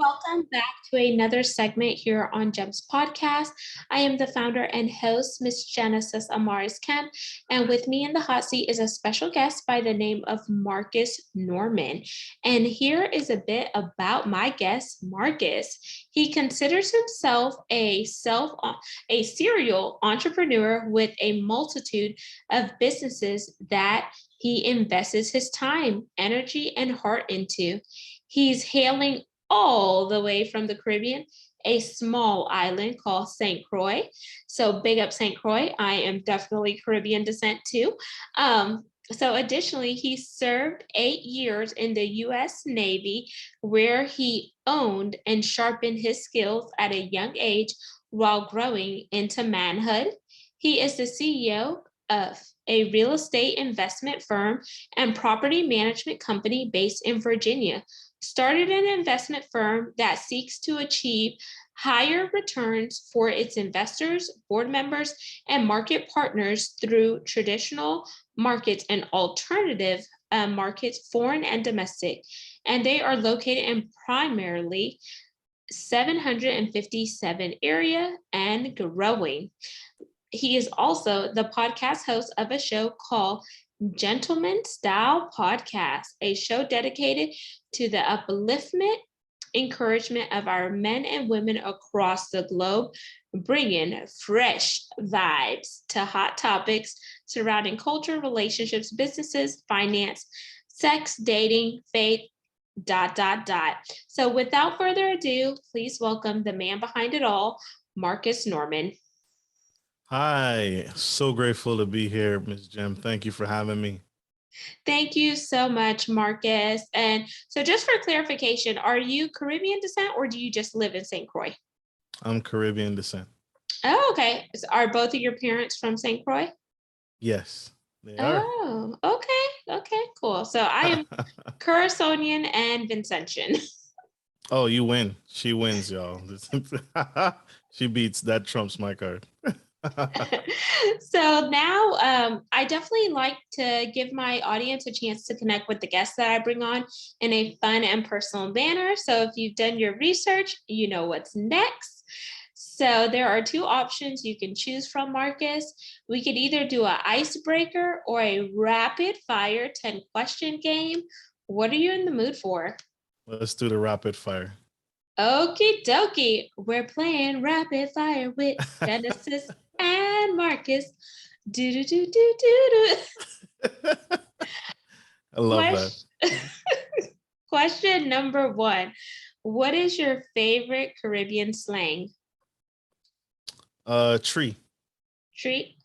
Welcome back to another segment here on GEMS Podcast. I am the founder and host, Miss Genesis Amaris Kemp, and with me in the hot seat is a special guest by the name of Marcus Norman. And here is a bit about my guest, Marcus. He considers himself a serial entrepreneur with a multitude of businesses that he invests his time, energy, and heart into. He's hailing all the way from the Caribbean, a small island called Saint Croix. So big up Saint Croix. I am definitely Caribbean descent too. So additionally, he served 8 years in the US Navy, where he owned and sharpened his skills at a young age while growing into manhood. He is the CEO of a real estate investment firm and property management company based in Virginia. Started an investment firm that seeks to achieve higher returns for its investors, board members, and market partners through traditional markets and alternative markets, foreign and domestic. And they are located in primarily 757 area and growing. He is also the podcast host of a show called Gentleman Style Podcast, a show dedicated to the upliftment, encouragement of our men and women across the globe, bringing fresh vibes to hot topics surrounding culture, relationships, businesses, finance, sex, dating, faith, ... So without further ado, please welcome the man behind it all, Marcus Norman. Hi, so grateful to be here, Ms. Jim. Thank you for having me. Thank you so much, Marcus. And so just for clarification, are you Caribbean descent or do you just live in Saint Croix? I'm Caribbean descent. Oh, okay. So are both of your parents from Saint Croix? Yes, they are. Oh, okay. Okay, cool. So I am Curaconian and Vincentian. Oh, you win. She wins, y'all. She beats. That trumps my card. So now I definitely like to give my audience a chance to connect with the guests that I bring on in a fun and personal manner. So if you've done your research, you know what's next. So there are two options you can choose from, Marcus. We could either do an icebreaker or a rapid fire 10 question game. What are you in the mood for? Let's do the rapid fire. Okie dokie. We're playing rapid fire with Genesis and Marcus. Do do do do do do. I love that. Question number 1. What is your favorite Caribbean slang? Tree. Tree.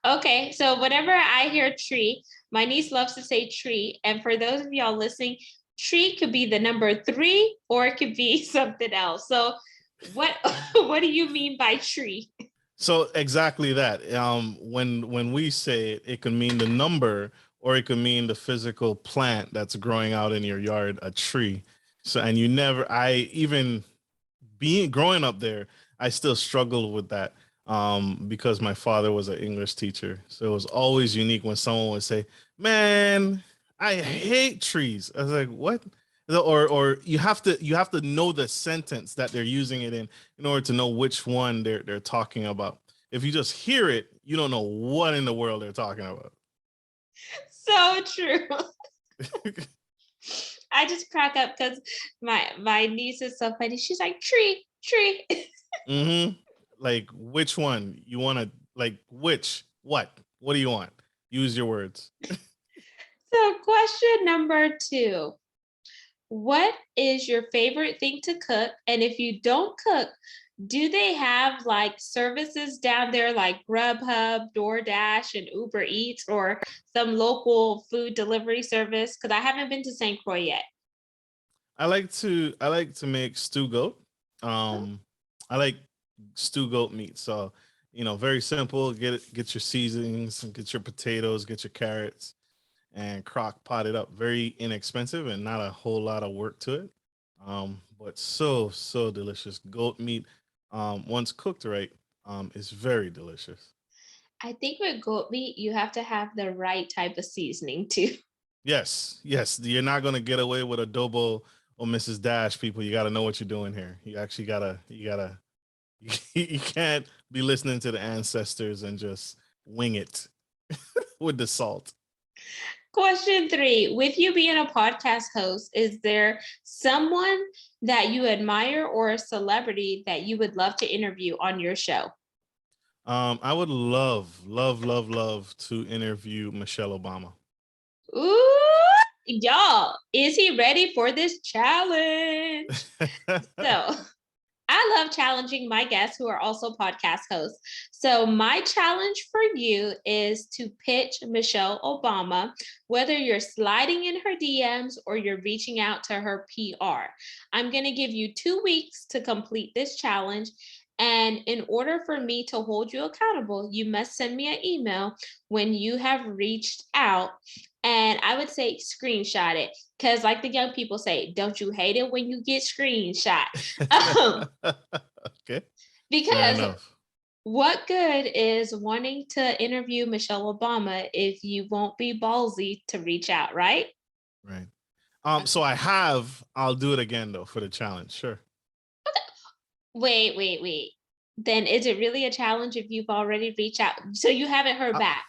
Okay, so whenever I hear tree, my niece loves to say tree. And for those of y'all listening, tree could be the number 3 or it could be something else. So what what do you mean by tree? So exactly that. When we say it, it can mean the number, or it could mean the physical plant that's growing out in your yard, a tree. So, and you never, I even being growing up there, I still struggled with that because my father was an English teacher. So it was always unique when someone would say, "Man, I hate trees." I was like, "What?" Or you have to know the sentence that they're using it in order to know which one they're talking about. If you just hear it, you don't know what in the world they're talking about. So true. I just crack up because my niece is so funny. She's like, tree, tree. Mm-hmm. Like, which one you want to, like, which, what do you want? Use your words. So question number 2. What is your favorite thing to cook? And if you don't cook, do they have like services down there like Grubhub, DoorDash, and Uber Eats, or some local food delivery service? Because I haven't been to St. Croix yet. I like to make stew goat. I like stew goat meat. So, very simple. Get your seasonings, get your potatoes, get your carrots, and crock pot it up. Very inexpensive and not a whole lot of work to it. But so delicious. Goat meat, once cooked right, is very delicious. I think with goat meat, you have to have the right type of seasoning too. Yes. You're not gonna get away with adobo Oh, Mrs. Dash, people, you got to know what you're doing here. You actually you can't be listening to the ancestors and just wing it with the salt. Question 3, with you being a podcast host, is there someone that you admire or a celebrity that you would love to interview on your show? I would love to interview Michelle Obama. Ooh, y'all, is he ready for this challenge? So I love challenging my guests who are also podcast hosts. So my challenge for you is to pitch Michelle Obama, whether you're sliding in her DMs or you're reaching out to her PR. I'm going to give you 2 weeks to complete this challenge. And in order for me to hold you accountable, you must send me an email when you have reached out. And I would say screenshot it, because like the young people say, don't you hate it when you get screenshot? Okay. Because what good is wanting to interview Michelle Obama if you won't be ballsy to reach out, right? Right. So I'll do it again though for the challenge. Sure. Wait. Then is it really a challenge if you've already reached out? So you haven't heard back?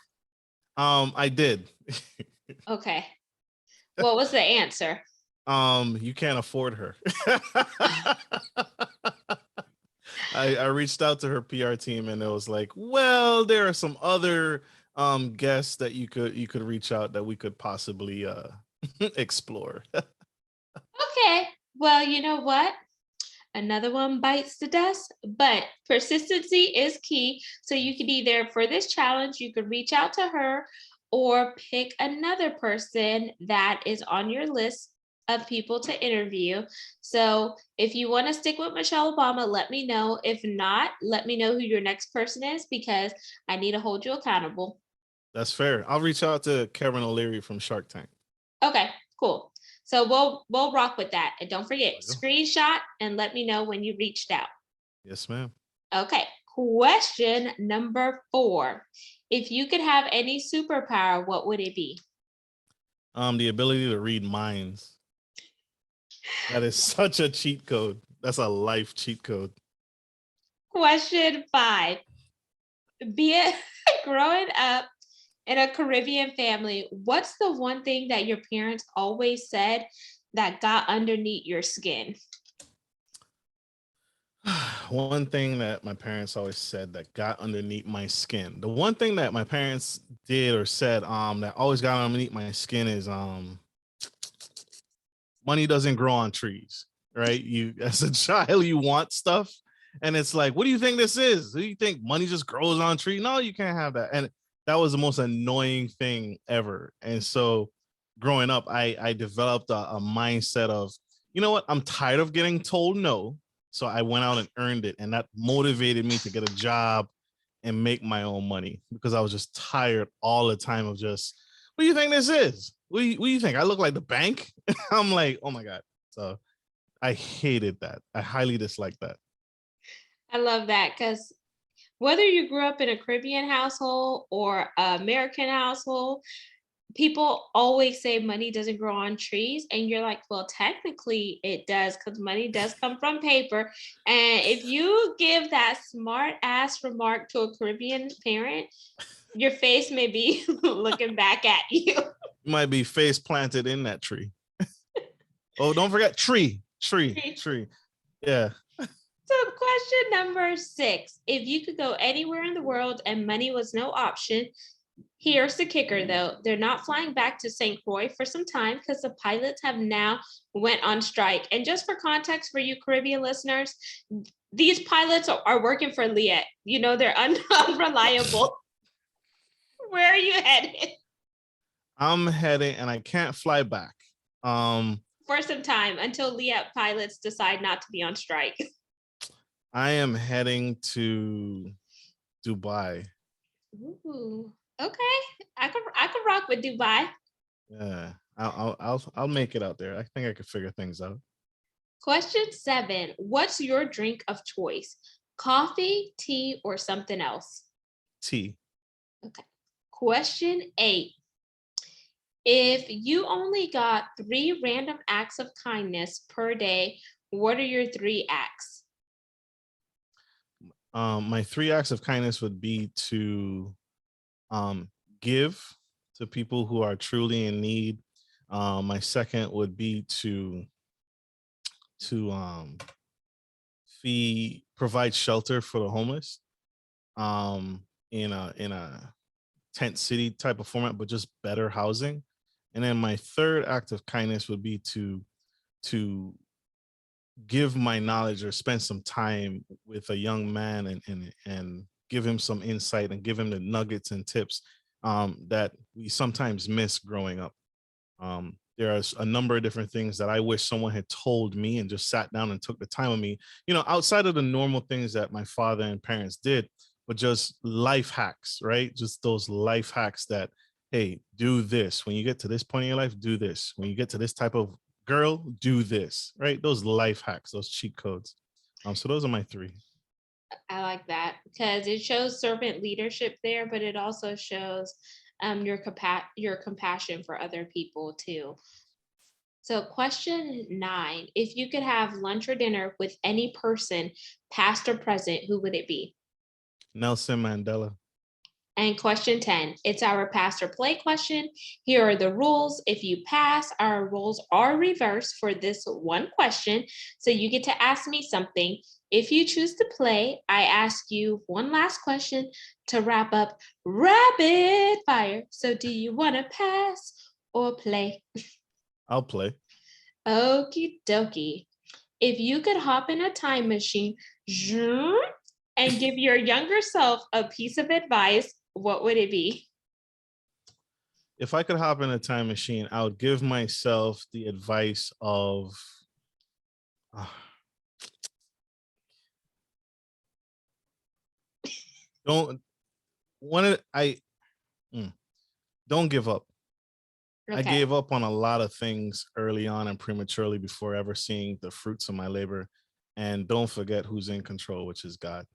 I did. Okay. What was the answer? You can't afford her. I reached out to her PR team and it was like, well, there are some other guests that you could reach out that we could possibly explore. Okay. Well, you know what? Another one bites the dust, but persistency is key. So you could either, for this challenge, you could reach out to her or pick another person that is on your list of people to interview. So if you want to stick with Michelle Obama, let me know. If not, let me know who your next person is, because I need to hold you accountable. That's fair. I'll reach out to Kevin OLeary from Shark Tank. Okay, cool. So we'll rock with that. And don't forget, screenshot and let me know when you reached out. Yes, ma'am. Okay, question number 4. If you could have any superpower, what would it be? The ability to read minds. That is such a cheat code. That's a life cheat code. Question 5. Be it growing up in a Caribbean family, what's the one thing that your parents always said that got underneath your skin? One thing that my parents always said that got underneath my skin. The one thing that my parents did or said that always got underneath my skin is money doesn't grow on trees, right? You as a child, you want stuff. And it's like, what do you think this is? Do you think money just grows on trees? No, you can't have that. And that was the most annoying thing ever. And so growing up, I developed a mindset of, you know what? I'm tired of getting told no. So I went out and earned it. And that motivated me to get a job and make my own money, because I was just tired all the time of just, what do you think this is? What do you think? I look like the bank? I'm like, oh my God. So I hated that. I highly disliked that. I love that, because whether you grew up in a Caribbean household or an American household, people always say money doesn't grow on trees. And you're like, well, technically it does, because money does come from paper. And if you give that smart ass remark to a Caribbean parent, your face may be looking back at you. You might be face planted in that tree. Oh, don't forget tree. Yeah. So question number 6, if you could go anywhere in the world and money was no option, here's the kicker though, they're not flying back to Saint Croix for some time because the pilots have now went on strike. And just for context for you Caribbean listeners, these pilots are working for Liet. You know, they're unreliable. Where are you headed? I'm heading, and I can't fly back. For some time until Liet pilots decide not to be on strike. I am heading to Dubai. Ooh, okay. I could rock with Dubai. Yeah, I'll make it out there. I think I could figure things out. Question 7. What's your drink of choice? Coffee, tea, or something else? Tea. Okay. Question 8. If you only got 3 random acts of kindness per day, what are your 3 acts? My 3 acts of kindness would be to um, give to people who are truly in need. My second would be to provide shelter for the homeless um, in a tent city type of format, but just better housing. And then my third act of kindness would be to give my knowledge or spend some time with a young man and give him some insight and give him the nuggets and tips that we sometimes miss growing up. There are a number of different things that I wish someone had told me and just sat down and took the time with me, outside of the normal things that my father and parents did, but just life hacks, right? Just those life hacks that, hey, do this. When you get to this point in your life, do this. When you get to this type of girl, do this, right? Those life hacks, those cheat codes. So those are my 3. I like that because it shows servant leadership there, but it also shows your compassion for other people too. So, question 9: if you could have lunch or dinner with any person, past or present, who would it be? Nelson Mandela. And question 10: it's our pass or play question. Here are the rules. If you pass, our roles are reversed for this one question. So you get to ask me something. If you choose to play, I ask you one last question to wrap up rapid fire. So, do you want to pass or play? I'll play. Okie dokie. If you could hop in a time machine zoom, and give your younger self a piece of advice, what would it be? If I could hop in a time machine, I would give myself the advice of uh, don't one of I mm, don't give up. I Okay. gave up on a lot of things early on and prematurely before ever seeing the fruits of my labor. And don't forget who's in control, which is God.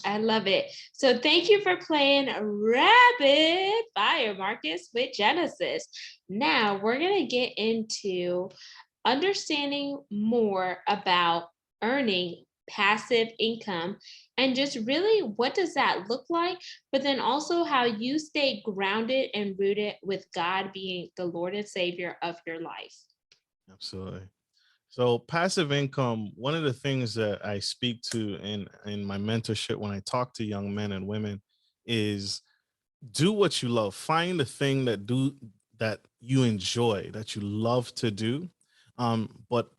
I love it. So thank you for playing Rapid Fire, Marcus, with Genesis. Now we're going to get into understanding more about earning passive income and just really what does that look like, but then also how you stay grounded and rooted with God being the Lord and Savior of your life. Absolutely. So passive income, one of the things that I speak to in my mentorship when I talk to young men and women is do what you love. Find the thing that you enjoy, that you love to do. But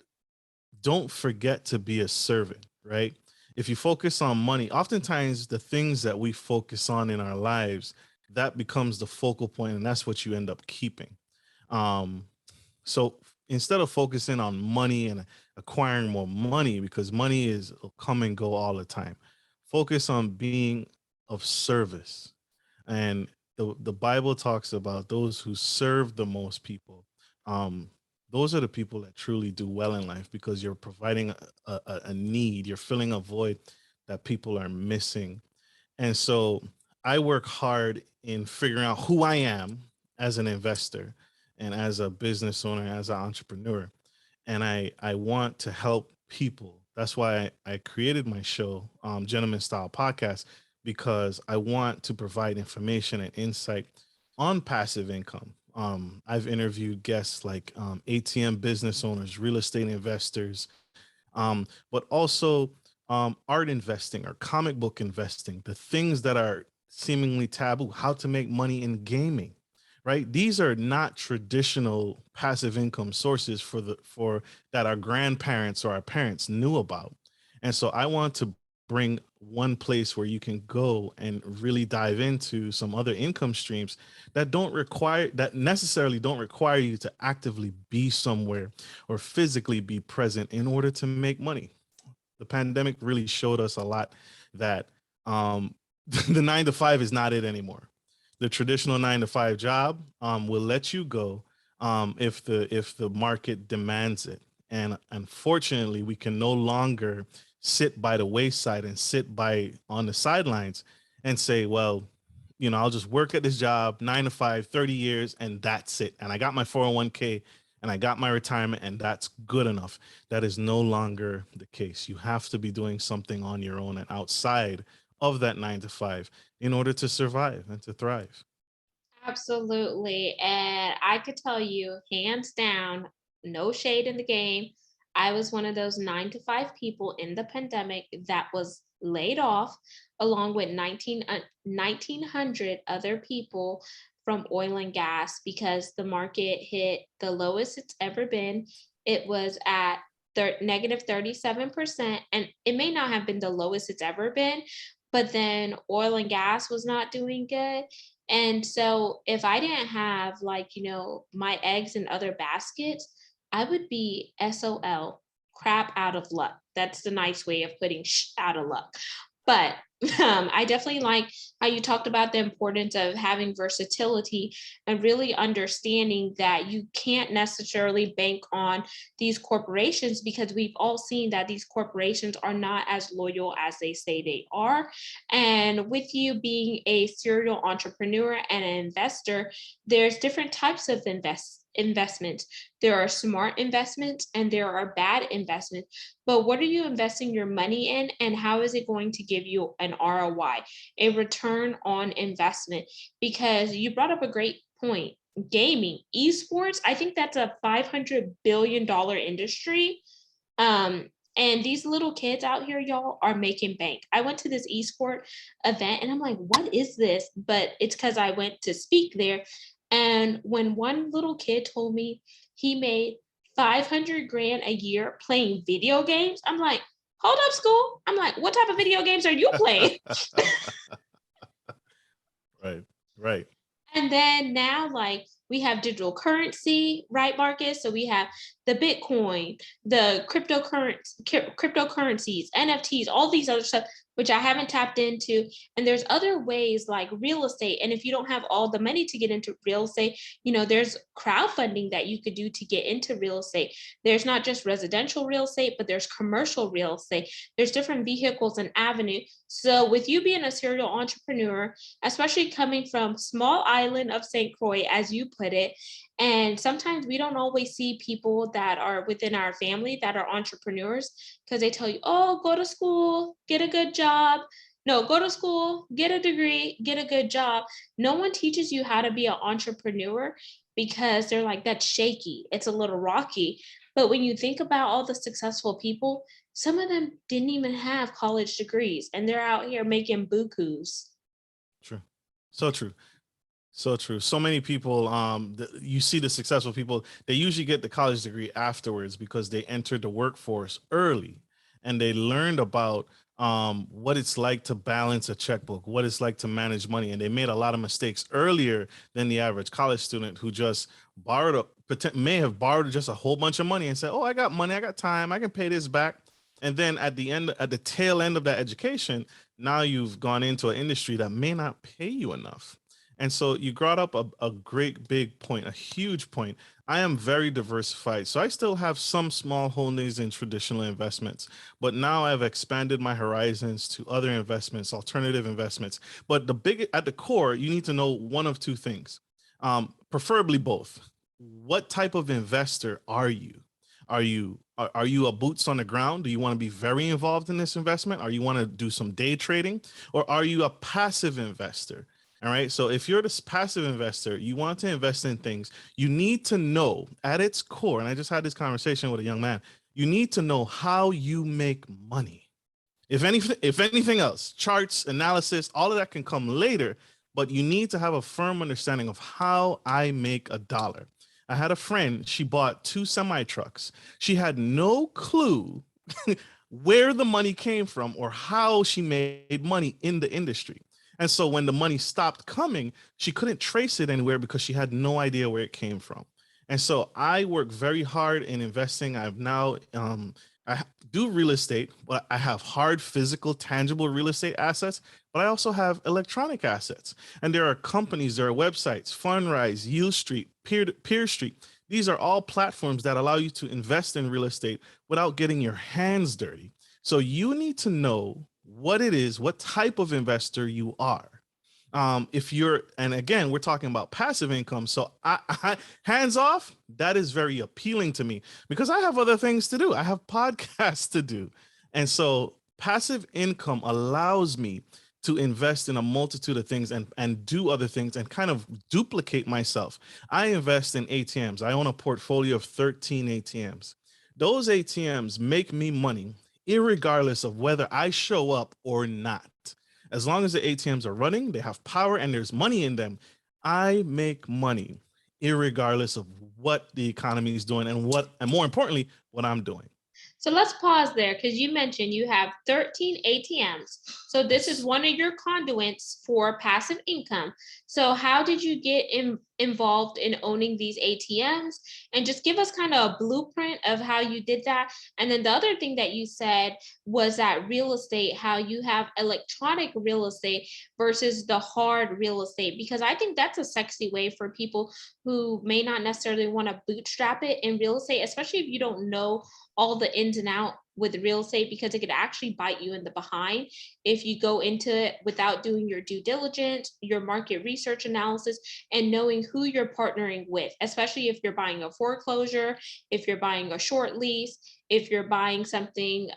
don't forget to be a servant, right? If you focus on money, oftentimes the things that we focus on in our lives, that becomes the focal point, and that's what you end up keeping. Um, so instead of focusing on money and acquiring more money, because money is come and go all the time, focus on being of service. And the Bible talks about those who serve the most people. Um, those are the people that truly do well in life because you're providing a need, you're filling a void that people are missing. And so I work hard in figuring out who I am as an investor and as a business owner, as an entrepreneur. And I want to help people. That's why I created my show, Gentleman Style Podcast, because I want to provide information and insight on passive income. I've interviewed guests like ATM business owners, real estate investors, but also art investing or comic book investing, the things that are seemingly taboo, how to make money in gaming, right? These are not traditional passive income sources for that our grandparents or our parents knew about. And so I want to bring one place where you can go and really dive into some other income streams that necessarily don't require you to actively be somewhere or physically be present in order to make money. The pandemic really showed us a lot that the 9 to 5 is not it anymore. The traditional 9 to 5 job will let you go if the market demands it. And unfortunately, we can no longer sit by the wayside and sit by on the sidelines and say, well, I'll just work at this job 9 to 5, 30 years, and that's it. And I got my 401k and I got my retirement, and that's good enough. That is no longer the case. You have to be doing something on your own and outside of that 9 to 5 in order to survive and to thrive. Absolutely. And I could tell you, hands down, no shade in the game. I was one of those 9 to 5 people in the pandemic that was laid off, along with 1,900 other people from oil and gas because the market hit the lowest it's ever been. It was at negative 37%. And it may not have been the lowest it's ever been, but then oil and gas was not doing good. And so if I didn't have, like, my eggs in other baskets, I would be SOL, crap out of luck. That's the nice way of putting out of luck. But I definitely like how you talked about the importance of having versatility and really understanding that you can't necessarily bank on these corporations, because we've all seen that these corporations are not as loyal as they say they are. And with you being a serial entrepreneur and an investor, there's different types of investments. There are smart investments and there are bad investments. But what are you investing your money in, and how is it going to give you an ROI, a return on investment? Because you brought up a great point. Gaming, esports, I think that's a $500 billion industry. And these little kids out here, y'all, are making bank. I went to this esport event and I'm like, what is this? But it's because I went to speak there. And when one little kid told me he made 500 grand a year playing video games, I'm like, hold up, school. I'm like, what type of video games are you playing? Right, right. And then now, like, we have digital currency, right, Marcus? So we have the Bitcoin, the cryptocurrencies, NFTs, all these other stuff, which I haven't tapped into. And there's other ways like real estate. And if you don't have all the money to get into real estate, there's crowdfunding that you could do to get into real estate. There's not just residential real estate, but there's commercial real estate. There's different vehicles and avenues. So with you being a serial entrepreneur, especially coming from small island of Saint Croix, as you put it, and sometimes we don't always see people that are within our family that are entrepreneurs, because they tell you, oh, go to school, get a good job. No, go to school, get a degree, get a good job. No one teaches you how to be an entrepreneur, because they're like, that's shaky. It's a little rocky. But when you think about all the successful people, some of them didn't even have college degrees and they're out here making bukus. True. So true. So true. So many people, you see the successful people, they usually get the college degree afterwards because they entered the workforce early and they learned about what it's like to balance a checkbook, what it's like to manage money. And they made a lot of mistakes earlier than the average college student who just may have borrowed just a whole bunch of money and said, oh, I got money, I got time, I can pay this back. And then at the tail end of that education, now you've gone into an industry that may not pay you enough. And so you brought up a great big point, a huge point. I am very diversified. So I still have some small holdings in traditional investments, but now I've expanded my horizons to other investments, alternative investments. But at the core, you need to know one of two things, preferably both. What type of investor are you? Are you a boots on the ground? Do you want to be very involved in this investment? Or you want to do some day trading? Or are you a passive investor? All right. So if you're this passive investor, you want to invest in things, you need to know at its core, and I just had this conversation with a young man, you need to know how you make money. If anything else, charts, analysis, all of that can come later, but you need to have a firm understanding of how I make a dollar. I had a friend, she bought 2 semi trucks. She had no clue where the money came from or how she made money in the industry. And so when the money stopped coming, she couldn't trace it anywhere because she had no idea where it came from. And so I work very hard in investing. I've now, I do real estate, but I have hard, physical, tangible real estate assets, but I also have electronic assets. And there are companies, there are websites, Fundrise, Yield Street, Peer Street. These are all platforms that allow you to invest in real estate without getting your hands dirty. So you need to know what it is, what type of investor you are. If you're, and again, we're talking about passive income. So hands off, that is very appealing to me because I have other things to do. I have podcasts to do. And so passive income allows me to invest in a multitude of things and do other things and kind of duplicate myself. I invest in ATMs. I own a portfolio of 13 ATMs. Those ATMs make me money, irregardless of whether I show up or not. As long as the ATMs are running, they have power and there's money in them, I make money, irregardless of what the economy is doing and more importantly, what I'm doing. So let's pause there because you mentioned you have 13 ATMs. So this is Yes. one of your conduits for passive income. So how did you get involved in owning these ATMs? And just give us kind of a blueprint of how you did that. And then the other thing that you said was that real estate, how you have electronic real estate versus the hard real estate, because I think that's a sexy way for people who may not necessarily want to bootstrap it in real estate, especially if you don't know all the ins and out with real estate, because it could actually bite you in the behind if you go into it without doing your due diligence, your market research analysis, and knowing who you're partnering with, especially if you're buying a foreclosure, if you're buying a short lease, if you're buying something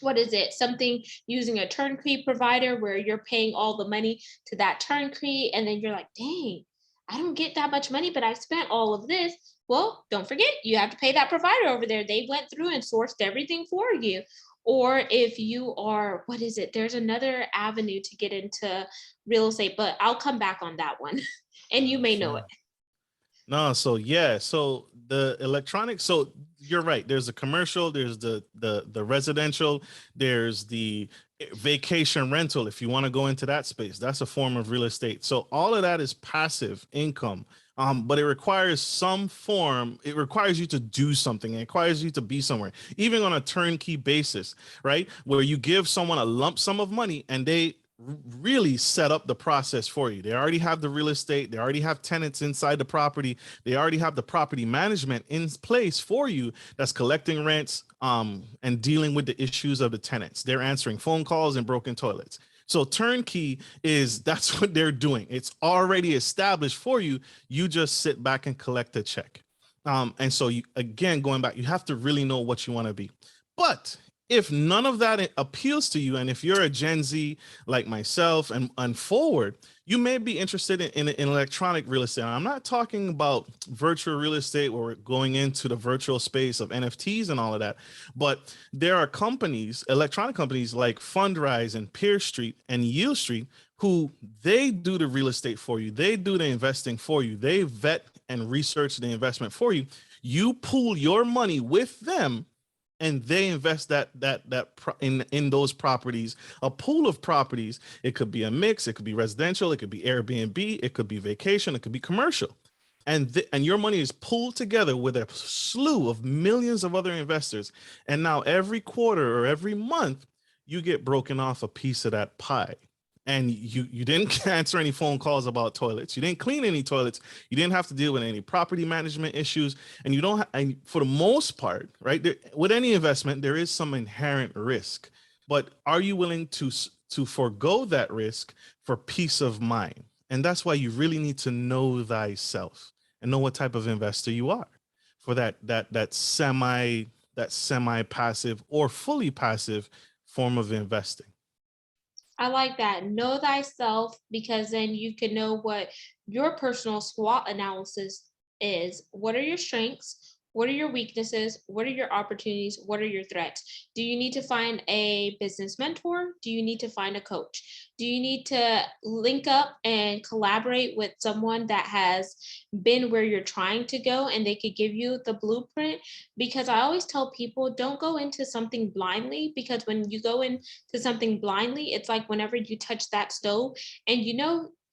what is it? Something using a turnkey provider where you're paying all the money to that turnkey, and then you're like, dang, I don't get that much money, but I spent all of this. Well, don't forget, you have to pay that provider over there. They went through and sourced everything for you. Or if you are, what is it? There's another avenue to get into real estate, but I'll come back on that one. And you may know it. Sure. No, so yeah, so the electronic, so you're right. There's the commercial, there's the residential, there's the vacation rental. If you want to go into that space, that's a form of real estate. So all of that is passive income. But it requires some form, it requires you to do something, it requires you to be somewhere, even on a turnkey basis, right? Where you give someone a lump sum of money and they really set up the process for you. They already have the real estate, they already have tenants inside the property, they already have the property management in place for you that's collecting rents and dealing with the issues of the tenants. They're answering phone calls and broken toilets. So turnkey is, that's what they're doing. It's already established for you. You just sit back and collect a check. And so you, again, going back, you have to really know what you want to be. But if none of that appeals to you, and if you're a Gen Z like myself and forward, you may be interested in electronic real estate. I'm not talking about virtual real estate where we're going into the virtual space of NFTs and all of that, but there are companies, electronic companies like Fundrise and Peer Street and Yield Street, who they do the real estate for you. They do the investing for you. They vet and research the investment for you. You pool your money with them and they invest that in those properties, a pool of properties. It could be a mix, it could be residential, it could be Airbnb, it could be vacation, it could be commercial. And your money is pooled together with a slew of millions of other investors. And now every quarter or every month, you get broken off a piece of that pie. And you didn't answer any phone calls about toilets. You didn't clean any toilets. You didn't have to deal with any property management issues. And you don't, and for the most part, right, with any investment, there is some inherent risk. But are you willing to forego that risk for peace of mind? And that's why you really need to know thyself and know what type of investor you are for that semi passive or fully passive form of investing. I like that. Know thyself, because then you can know what your personal SWOT analysis is. What are your strengths? What are your weaknesses? What are your opportunities? What are your threats? Do you need to find a business mentor? Do you need to find a coach? Do you need to link up and collaborate with someone that has been where you're trying to go and they could give you the blueprint? Because I always tell people, don't go into something blindly, because when you go into something blindly, it's like whenever you touch that stove and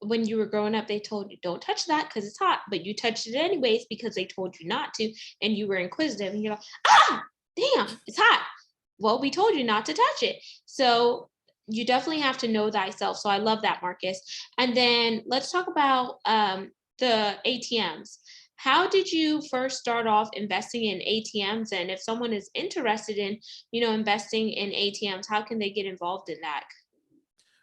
when you were growing up, they told you don't touch that because it's hot, but you touched it anyways because they told you not to, and you were inquisitive, and you're like, damn, it's hot. Well, we told you not to touch it. So you definitely have to know thyself. So I love that, Marcus. And then let's talk about the ATMs. How did you first start off investing in ATMs? And if someone is interested in, investing in ATMs, how can they get involved in that?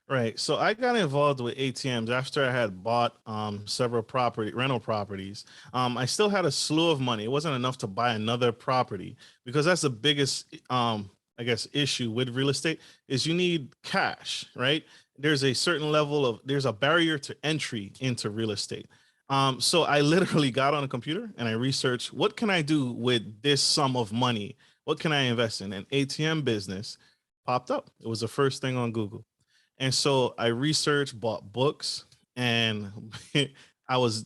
Right. So I got involved with ATMs after I had bought several rental properties. I still had a slew of money. It wasn't enough to buy another property because that's the biggest I guess issue with real estate is you need cash, right? There's a barrier to entry into real estate. So I literally got on a computer and I researched what can I do with this sum of money? What can I invest in? An ATM business popped up. It was the first thing on Google. And so I researched, bought books, and I was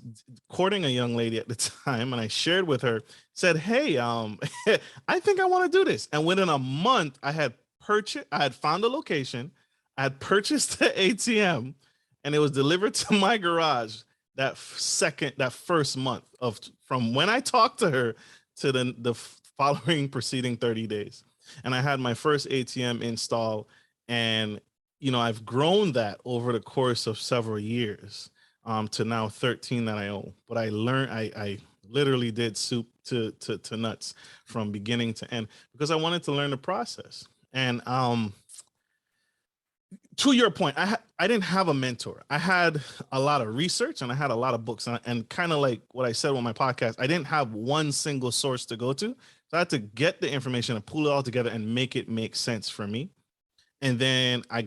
courting a young lady at the time, and I shared with her, said, "Hey, I think I want to do this." And within a month, I had found a location, I had purchased the ATM, and it was delivered to my garage that first month of from when I talked to her to the following preceding 30 days. And I had my first ATM install, and I've grown that over the course of several years to now 13 that I own. But I literally did soup to nuts from beginning to end because I wanted to learn the process. And to your point, I didn't have a mentor. I had a lot of research and I had a lot of books, and kind of like what I said on my podcast, I didn't have one single source to go to. So I had to get the information and pull it all together and make it make sense for me. And then I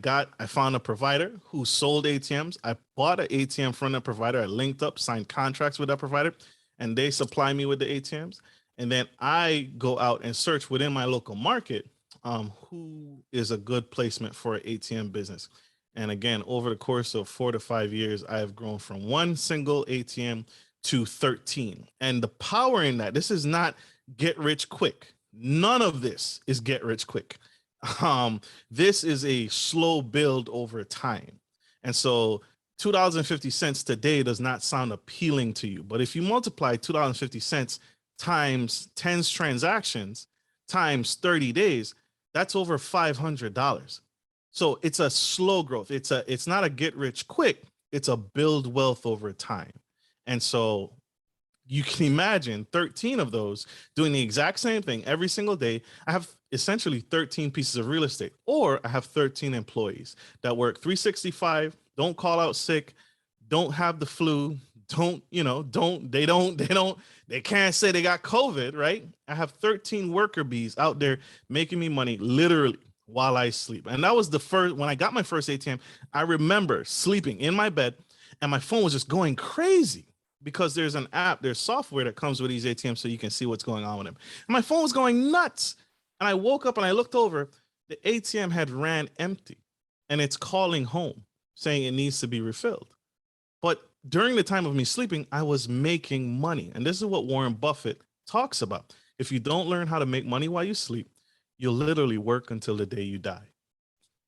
found a provider who sold ATMs. I bought an ATM from that provider. I linked up, signed contracts with that provider, and they supply me with the ATMs. And then I go out and search within my local market who is a good placement for an ATM business. And again, over the course of 4 to 5 years, I have grown from one single ATM to 13. And the power in that, this is not get rich quick. None of this is get rich quick. This is a slow build over time. And so $2.50 today does not sound appealing to you. But if you multiply $2.50 times 10 transactions times 30 days, that's over $500. So it's a slow growth. It's not a get rich quick. It's a build wealth over time. And so you can imagine 13 of those doing the exact same thing every single day. I have essentially 13 pieces of real estate, or I have 13 employees that work 365, don't call out sick, don't have the flu, they can't say they got COVID, right? I have 13 worker bees out there making me money literally while I sleep. And that was when I got my first ATM, I remember sleeping in my bed and my phone was just going crazy because there's software that comes with these ATMs so you can see what's going on with them. And my phone was going nuts. And I woke up and I looked over, the ATM had ran empty and it's calling home saying it needs to be refilled. But during the time of me sleeping, I was making money. And this is what Warren Buffett talks about. If you don't learn how to make money while you sleep, you'll literally work until the day you die.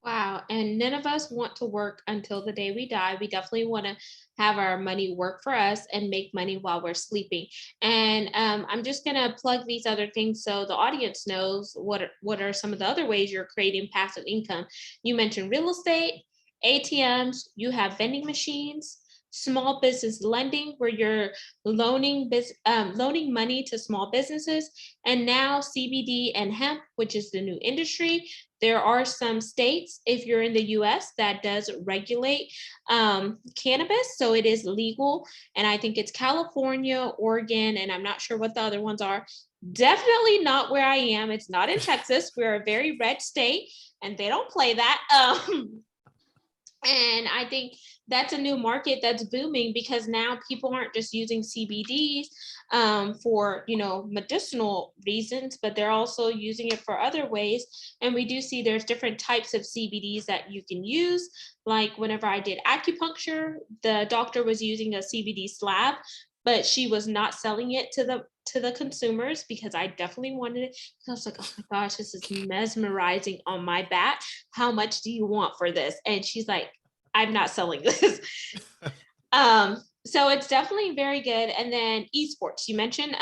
Wow. And none of us want to work until the day we die. We definitely want to have our money work for us and make money while we're sleeping. And I'm just going to plug these other things so the audience knows what are some of the other ways you're creating passive income. You mentioned real estate, ATMs, you have vending machines, small business lending where you're loaning money to small businesses, and now CBD and hemp, which is the new industry. There are some states, if you're in the US, that does regulate cannabis. So it is legal. And I think it's California, Oregon, and I'm not sure what the other ones are. Definitely not where I am. It's not in Texas. We're a very red state and they don't play that. And I think that's a new market that's booming because now people aren't just using CBDs for, medicinal reasons, but they're also using it for other ways. And we do see there's different types of CBDs that you can use. Like whenever I did acupuncture, the doctor was using a CBD slab, but she was not selling it to the consumers because I definitely wanted it. I was like, oh my gosh, this is mesmerizing on my back. How much do you want for this? And she's like, I'm not selling this. So it's definitely very good. And then esports, you mentioned,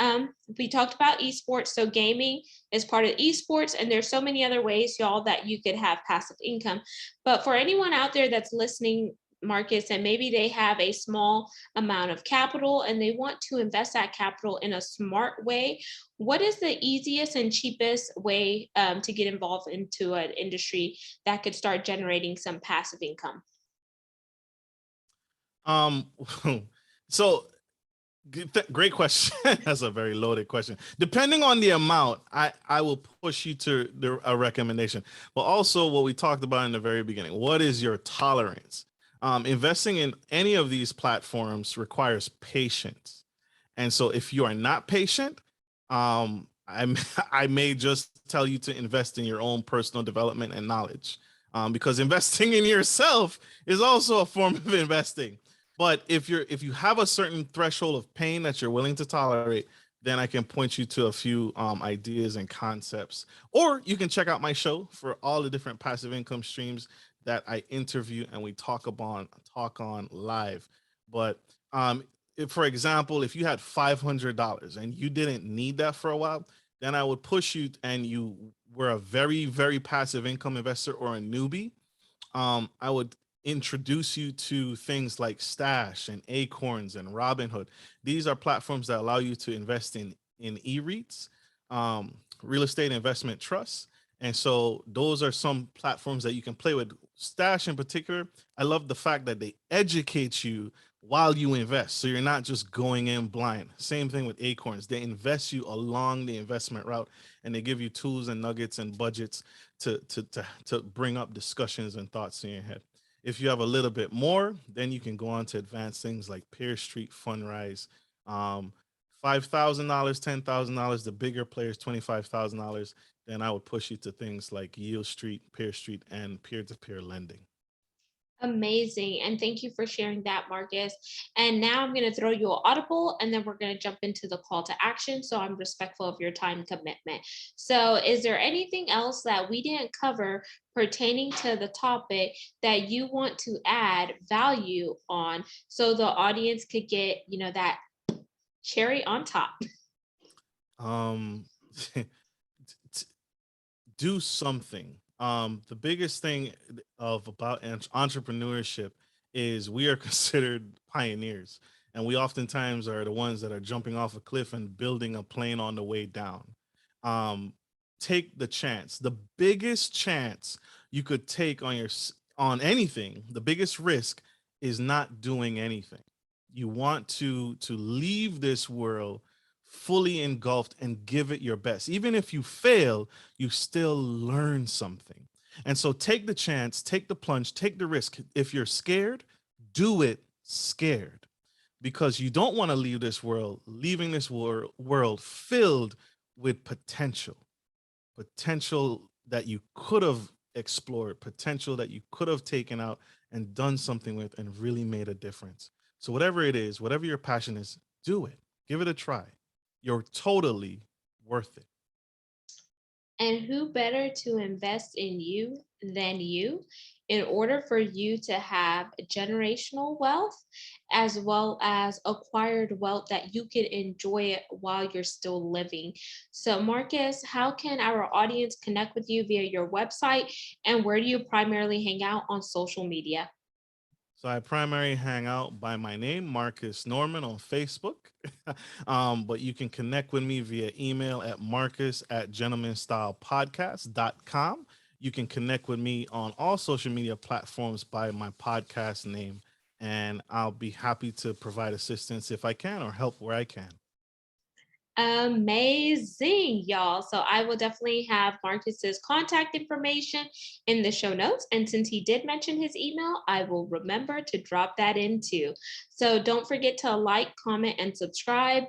we talked about esports. So gaming is part of esports, and there's so many other ways, y'all, that you could have passive income. But for anyone out there that's listening, Marcus, and maybe they have a small amount of capital and they want to invest that capital in a smart way, what is the easiest and cheapest way to get involved into an industry that could start generating some passive income? Um, so great question. That's a very loaded question. Depending on the amount, I will push you to a recommendation. But also what we talked about in the very beginning, what is your tolerance? Investing in any of these platforms requires patience. And so if you are not patient, I may just tell you to invest in your own personal development and knowledge, because investing in yourself is also a form of investing. But if you have a certain threshold of pain that you're willing to tolerate, then I can point you to a few ideas and concepts. Or you can check out my show for all the different passive income streams that I interview and we talk on live. But if, for example, if you had $500 and you didn't need that for a while, then I would push you and you were a very, very passive income investor or a newbie, I would introduce you to things like Stash and Acorns and Robinhood. These are platforms that allow you to invest in e-REITs, real estate investment trusts. And so those are some platforms that you can play with. Stash in particular, I love the fact that they educate you while you invest. So you're not just going in blind. Same thing with Acorns. They invest you along the investment route and they give you tools and nuggets and budgets to bring up discussions and thoughts in your head. If you have a little bit more, then you can go on to advanced things like Peer Street, Fundrise, $5,000, $10,000. The bigger players, $25,000. Then I would push you to things like Yield Street, Peer Street, and peer-to-peer lending. Amazing. And thank you for sharing that, Marcus. And now I'm going to throw you an audible and then we're going to jump into the call to action. So I'm respectful of your time commitment. So is there anything else that we didn't cover pertaining to the topic that you want to add value on so the audience could get, that cherry on top? Um, do something. The biggest thing about entrepreneurship is we are considered pioneers, and we oftentimes are the ones that are jumping off a cliff and building a plane on the way down. Um, take the chance. The biggest chance you could take on anything, the biggest risk is not doing anything. You want to leave this world fully engulfed and give it your best. Even if you fail, you still learn something. And so take the chance, take the plunge, take the risk. If you're scared, do it scared, because you don't want to leaving this world filled with potential that you could have explored, potential that you could have taken out and done something with and really made a difference. So whatever it is, whatever your passion is, do it. Give it a try. You're totally worth it. And who better to invest in you than you in order for you to have generational wealth as well as acquired wealth that you can enjoy it while you're still living? So, Marcus, how can our audience connect with you via your website, and where do you primarily hang out on social media? So I primarily hang out by my name, Marcus Norman, on Facebook. But you can connect with me via email at marcus@gentlemanstylepodcast.com. You can connect with me on all social media platforms by my podcast name, and I'll be happy to provide assistance if I can or help where I can. Amazing, y'all. So I will definitely have Marcus's contact information in the show notes. And since he did mention his email, I will remember to drop that in too. So don't forget to like, comment, and subscribe.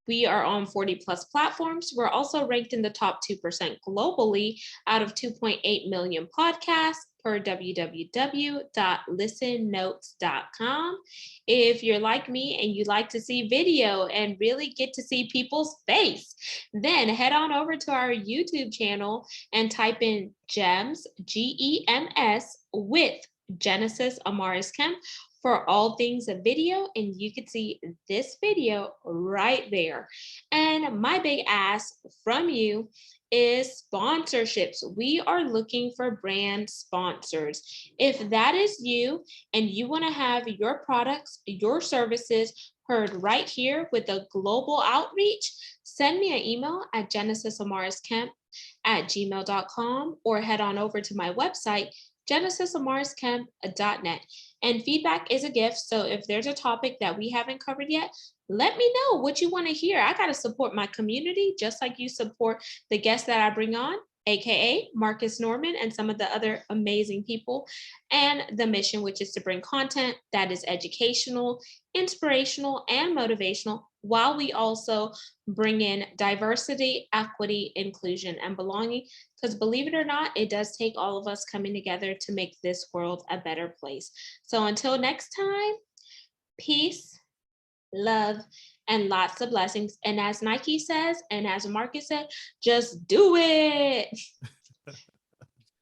We are on 40 plus platforms. We're also ranked in the top 2% globally out of 2.8 million podcasts per www.listennotes.com. If you're like me and you like to see video and really get to see people's face, then head on over to our YouTube channel and type in GEMS, GEMS, with Genesis Amaris Kemp for all things of video, and you can see this video right there. And my big ask from you is sponsorships. We are looking for brand sponsors. If that is you and you want to have your products, your services heard right here with a global outreach, send me an email at genesisamarisKemp@gmail.com or head on over to my website, genesisamariscamp.net. And feedback is a gift. So if there's a topic that we haven't covered yet, let me know what you want to hear. I got to support my community just like you support the guests that I bring on, aka Marcus Norman and some of the other amazing people, and the mission, which is to bring content that is educational, inspirational, and motivational, while we also bring in diversity, equity, inclusion, and belonging. Because believe it or not, it does take all of us coming together to make this world a better place. So until next time, peace, love, and lots of blessings. And as Nike says, and as Marcus said, just do it.